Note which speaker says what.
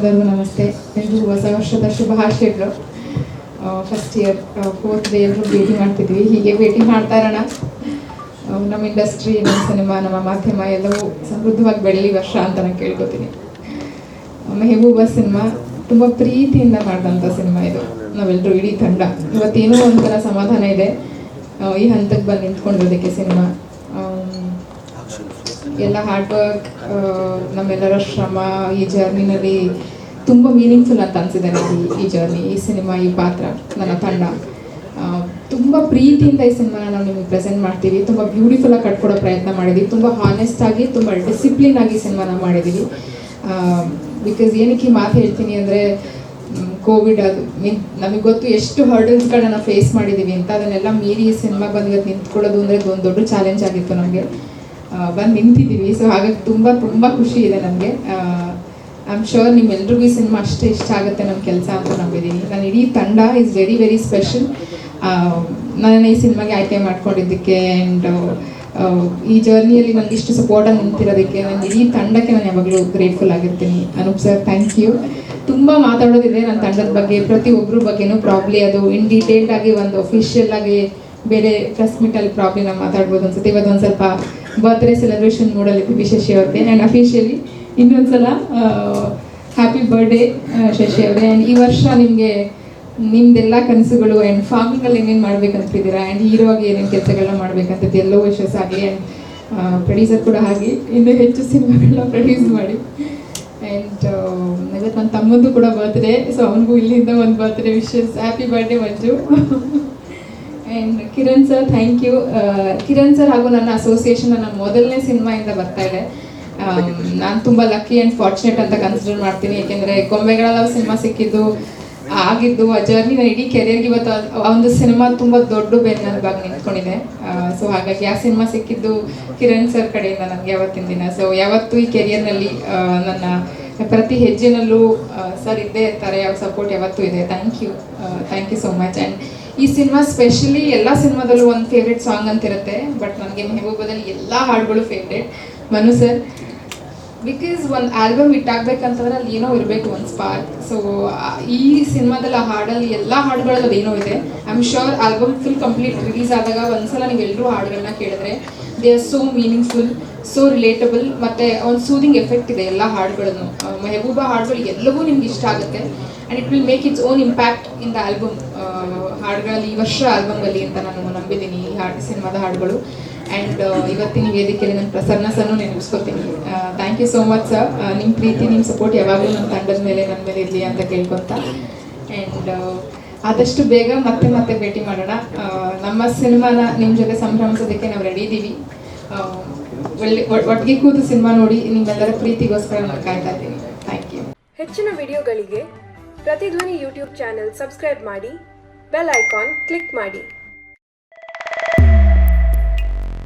Speaker 1: ಬಂದವರು ನಮಸ್ತೆ. ಎಲ್ಲರಿಗೂ ಹೊಸ ವರ್ಷದ ಶುಭಾಶಯಗಳು. ಫಸ್ಟ್ ಇಯರ್ 4th ಡೇ ಎಲ್ಲರೂ ಭೇಟಿ ಮಾಡ್ತಿದ್ವಿ, ಹೀಗೆ ಭೇಟಿ ಮಾಡ್ತಾ ಇರೋಣ. ನಮ್ಮ ಇಂಡಸ್ಟ್ರಿ, ನಮ್ಮ ಸಿನಿಮಾ, ನಮ್ಮ ಮಾಧ್ಯಮ ಎಲ್ಲವೂ ಸಮೃದ್ಧವಾಗಿ ಬೆಳೀಲಿ ವರ್ಷ ಅಂತ ನಾನು ಕೇಳ್ಕೊತೀನಿ. ಮೆಹಬೂಬಾ ಸಿನಿಮಾ ತುಂಬ ಪ್ರೀತಿಯಿಂದ ಮಾಡಿದಂಥ ಸಿನಿಮಾ ಇದು. ನಾವೆಲ್ಲರೂ ಇಡೀ ತಂಡ ಇವತ್ತೇನೋ ಒಂಥರ ಸಮಾಧಾನ ಇದೆ ಈ ಹಂತಕ್ಕೆ ಬಂದು ನಿಂತ್ಕೊಂಡಿರೋದಕ್ಕೆ. ಸಿನಿಮಾ ಎಲ್ಲ ಹಾರ್ಡ್ ವರ್ಕ್, ನಮ್ಮೆಲ್ಲರ ಶ್ರಮ ಈ ಜರ್ನಿನಲ್ಲಿ ತುಂಬ ಮೀನಿಂಗ್ಫುಲ್ ಅಂತ ಅನಿಸಿದೆ ನನಗೆ. ಈ ಜರ್ನಿ, ಈ ಸಿನಿಮಾ, ಈ ಪಾತ್ರ, ನನ್ನ ತಂಡ ತುಂಬ ಪ್ರೀತಿಯಿಂದ ಈ ಸಿನಿಮಾನ ನಾವು ನಿಮಗೆ ಪ್ರೆಸೆಂಟ್ ಮಾಡ್ತೀವಿ. ತುಂಬ ಬ್ಯೂಟಿಫುಲ್ಲಾಗಿ ಕಟ್ಕೊಡೋ ಪ್ರಯತ್ನ ಮಾಡಿದ್ದೀವಿ. ತುಂಬ ಹಾನೆಸ್ಟಾಗಿ, ತುಂಬ ಡಿಸಿಪ್ಲಿನ್ ಆಗಿ ಸಿನಿಮಾನ ಮಾಡಿದ್ದೀವಿ. ಬಿಕಾಸ್ ಏನಕ್ಕೆ ಈ ಮಾತು ಹೇಳ್ತೀನಿ ಅಂದರೆ, ಕೋವಿಡ್ ಅದು ನಮಗೆ ಗೊತ್ತು ಎಷ್ಟು ಹರ್ಡಲ್ಸ್ಗಳನ್ನ ನಾವು ಫೇಸ್ ಮಾಡಿದ್ದೀವಿ ಅಂತ. ಅದನ್ನೆಲ್ಲ ಮೀರಿ ಈ ಸಿನಿಮಾ ಬಂದು ಇವತ್ತು ನಿಂತ್ಕೊಳ್ಳೋದು ಅಂದರೆ ಒಂದು ದೊಡ್ಡ ಚಾಲೆಂಜ್ ಆಗಿತ್ತು ನಮಗೆ. ಬಂದು ನಿಂತಿದ್ದೀವಿ. ಸೊ ಹಾಗಾಗಿ ತುಂಬ ತುಂಬ ಖುಷಿ ಇದೆ ನನಗೆ. ಐ ಆಮ್ ಶ್ಯೂರ್ ನಿಮ್ಮೆಲ್ರಿಗೂ ಈ ಸಿನಿಮಾ ಅಷ್ಟೇ ಇಷ್ಟ ಆಗುತ್ತೆ ನಮ್ಮ ಕೆಲಸ ಅಂತ ನಂಬಿದ್ದೀನಿ. ನಾನು ಇಡೀ ತಂಡ ಈಸ್ ವೆರಿ ವೆರಿ ಸ್ಪೆಷಲ್. ನಾನು ಈ ಸಿನಿಮಾಗೆ ಆಯ್ಕೆ ಮಾಡ್ಕೊಂಡಿದ್ದಕ್ಕೆ ಆ್ಯಂಡ್ ಈ ಜರ್ನಿಯಲ್ಲಿ ನನಗೆ ಇಷ್ಟು ಸಪೋರ್ಟಾಗಿ ನಿಂತಿರೋದಕ್ಕೆ ನನ್ನ ಇಡೀ ತಂಡಕ್ಕೆ ನಾನು ಯಾವಾಗಲೂ ಗ್ರೇಟ್ಫುಲ್ ಆಗಿರ್ತೀನಿ. Anoop sir, thank you. ತುಂಬ ಮಾತಾಡೋದಿದೆ ನನ್ನ ತಂಡದ ಬಗ್ಗೆ, ಪ್ರತಿಯೊಬ್ಬರ ಬಗ್ಗೆನೂ. ಪ್ರಾಬ್ಲಿ ಅದು ಇನ್ ಡೀಟೇಲ್ಡ್ ಆಗಿ ಒಂದು ಅಫಿಷಿಯಲ್ ಆಗಿ ಬೇರೆ ಪ್ರೆಸ್ ಮೀಟಲ್ಲಿ ಪ್ರಾಬ್ಲಿ ನಾವು ಮಾತಾಡ್ಬೋದು ಅನ್ಸುತ್ತೆ. ಇವತ್ತು ಒಂದು ಸ್ವಲ್ಪ ಬರ್ತ್ಡೇ ಸೆಲೆಬ್ರೇಷನ್ ಮೂಡಲಿದ್ದೀವಿ ಶಶಿ ಅವ್ರಿಗೆ. ಆ್ಯಂಡ್ ಅಫಿಷಿಯಲಿ ಇನ್ನೊಂದ್ಸಲ ಹ್ಯಾಪಿ ಬರ್ಡೇ ಶಶಿ ಅವರೇ. ಆ್ಯಂಡ್ ಈ ವರ್ಷ ನಿಮಗೆ ನಿಮ್ದೆಲ್ಲ ಕನಸುಗಳು ಆ್ಯಂಡ್ ಫಾರ್ಮಿಂಗಲ್ಲಿ ಏನೇನು ಮಾಡ್ಬೇಕಂತಿದ್ದೀರಾ ಆ್ಯಂಡ್ ಹೀರೋ ಆಗಿ ಏನೇನು ಕೆಲಸಗಳನ್ನ ಮಾಡ್ಬೇಕಂತಿದ್ದು ಎಲ್ಲವೂ ಯಶಸ್ಸಾಗಲಿ. ಆ್ಯಂಡ್ ಪ್ರೊಡ್ಯೂಸರ್ ಕೂಡ ಹಾಗೆ ಇನ್ನೂ ಹೆಚ್ಚು ಸಿನಿಮಾಗಳನ್ನ ಪ್ರೊಡ್ಯೂಸ್ ಮಾಡಿ. ಆ್ಯಂಡ್ ಇವತ್ತು ನನ್ನ ತಮ್ಮಂದು ಕೂಡ ಬರ್ತ್ಡೇ, ಸೊ ಅವನಿಗೂ ಇಲ್ಲಿಂದ ಒಂದು birthday wishes. Happy birthday Manju. And Kiran sir, thank you. Kiran sir ಹಾಗೂ ನನ್ನ ಅಸೋಸಿಯೇಷನ್ ನನ್ನ ಮೊದಲನೇ ಸಿನಿಮಾಯಿಂದ ಬರ್ತಾ ಇದೆ. ನಾನು ತುಂಬ ಲಕ್ಕಿ ಆ್ಯಂಡ್ ಫಾರ್ಚುನೇಟ್ ಅಂತ ಕನ್ಸಿಡರ್ ಮಾಡ್ತೀನಿ. ಏಕೆಂದರೆ ಗೊಂಬೆಗಳೆಲ್ಲ ಸಿನಿಮಾ ಸಿಕ್ಕಿದ್ದು ಆಗಿದ್ದು ಆ ಜರ್ನಿ ನಾನು ಇಡೀ ಕೆರಿಯರ್ಗೆ ಇವತ್ತು ಆ ಒಂದು ಸಿನಿಮಾ ತುಂಬ ದೊಡ್ಡ ಬೆನ್ನೆಲುಬಾಗಿ ನಿಂತ್ಕೊಂಡಿದೆ. ಸೊ ಹಾಗಾಗಿ ಆ ಸಿನಿಮಾ ಸಿಕ್ಕಿದ್ದು ಕಿರಣ್ ಸರ್ ಕಡೆಯಿಂದ ನನಗೆ ಯಾವತ್ತಿನ ದಿನ. ಸೊ ಯಾವತ್ತೂ ಈ ಕೆರಿಯರ್ನಲ್ಲಿ ನನ್ನ ಪ್ರತಿ ಹೆಜ್ಜೆನಲ್ಲೂ ಸರ್ ಇದ್ದೇ ಇರ್ತಾರೆ. ಯಾವ ಸಪೋರ್ಟ್ ಯಾವತ್ತೂ ಇದೆ. Thank you so much. And ಈ ಸಿನಿಮಾ ಸ್ಪೆಷಲಿ ಎಲ್ಲ ಸಿನಿಮಾದಲ್ಲೂ ಒಂದು ಫೇವ್ರೆಟ್ ಸಾಂಗ್ ಅಂತಿರುತ್ತೆ, ಬಟ್ ನನಗೆ ಮೆಹಬೂಬದಲ್ಲಿ ಎಲ್ಲ ಹಾಡುಗಳು ಫೇವ್ರೇಟ್. ಮನು ಸರ್, ಬಿಕಾಸ್ ಒಂದು ಆಲ್ಬಮ್ ಇಟ್ಟಾಗಬೇಕಂತಂದ್ರೆ ಅಲ್ಲಿ ಏನೋ ಇರಬೇಕು, ಒಂದು ಸ್ಪಾರ್ಕ್. ಸೊ ಈ ಸಿನಿಮಾದಲ್ಲಿ ಆ ಹಾಡಲ್ಲಿ ಎಲ್ಲ ಹಾಡುಗಳಲ್ಲಿ ಅದೇನೋ ಇದೆ. I am sure album full complete release ಆದಾಗ ಒಂದ್ಸಲ ನೀವು ಎಲ್ಲರೂ ಹಾಡುಗಳನ್ನ ಕೇಳಿದ್ರೆ they are so meaningful, so relatable, ಮತ್ತು ಒಂದು ಸೂದಿಂಗ್ ಎಫೆಕ್ಟ್ ಇದೆ ಎಲ್ಲ ಹಾಡುಗಳನ್ನು. ಮೆಹಬೂಬಾ ಹಾಡುಗಳು ಎಲ್ಲವೂ ನಿಮ್ಗೆ ಇಷ್ಟ ಆಗುತ್ತೆ. And it will make its own impact in the album. ಹಾಡುಗಳಲ್ಲಿ ಈ ವರ್ಷ ಆಲ್ಬಮಲ್ಲಿ ಅಂತ ನಾನು ನಂಬಿದ್ದೀನಿ ಈ ಸಿನಿಮಾದ ಹಾಡುಗಳು. ಆ್ಯಂಡ್ ಇವತ್ತಿನ ವೇದಿಕೆಯಲ್ಲಿ ನನ್ನ ಪ್ರಸನ್ನ ಸನ್ನು ನೆನಪಿಸ್ಕೊತೀನಿ. Thank you so much sir. ನಿಮ್ಮ ಪ್ರೀತಿ, ನಿಮ್ಮ ಸಪೋರ್ಟ್ ಯಾವಾಗಲೂ ನಮ್ಮ ತಂಡದ ಮೇಲೆ, ನನ್ನ ಮೇಲೆ ಇರಲಿ ಅಂತ ಕೇಳ್ಕೊತ. ಆ್ಯಂಡ್ ಆದಷ್ಟು ಬೇಗ ಮತ್ತೆ ಭೇಟಿ ಮಾಡೋಣ. ನಮ್ಮ ಸಿನಿಮಾನ ನಿಮ್ಮ ಜೊತೆ ಸಂಭ್ರಮಿಸೋದಕ್ಕೆ ನಾವು ರೆಡಿ ಇದ್ದೀವಿ. ಒಟ್ಟಿಗೆ ಕೂತು ಸಿನಿಮಾ ನೋಡಿ ನಿಮ್ಮೆಲ್ಲರ ಪ್ರೀತಿಗೋಸ್ಕರ ನಾನು ಕಾಯ್ತಾ ಇದ್ದೀನಿ. Thank you.
Speaker 2: ಹೆಚ್ಚಿನ ವಿಡಿಯೋಗಳಿಗೆ ಪ್ರತಿಧ್ವನಿ ಯೂಟ್ಯೂಬ್ ಚಾನೆಲ್ ಸಬ್ಸ್ಕ್ರೈಬ್ ಮಾಡಿ, ಬೆಲ್ ಐಕಾನ್ ಕ್ಲಿಕ್ ಮಾಡಿ.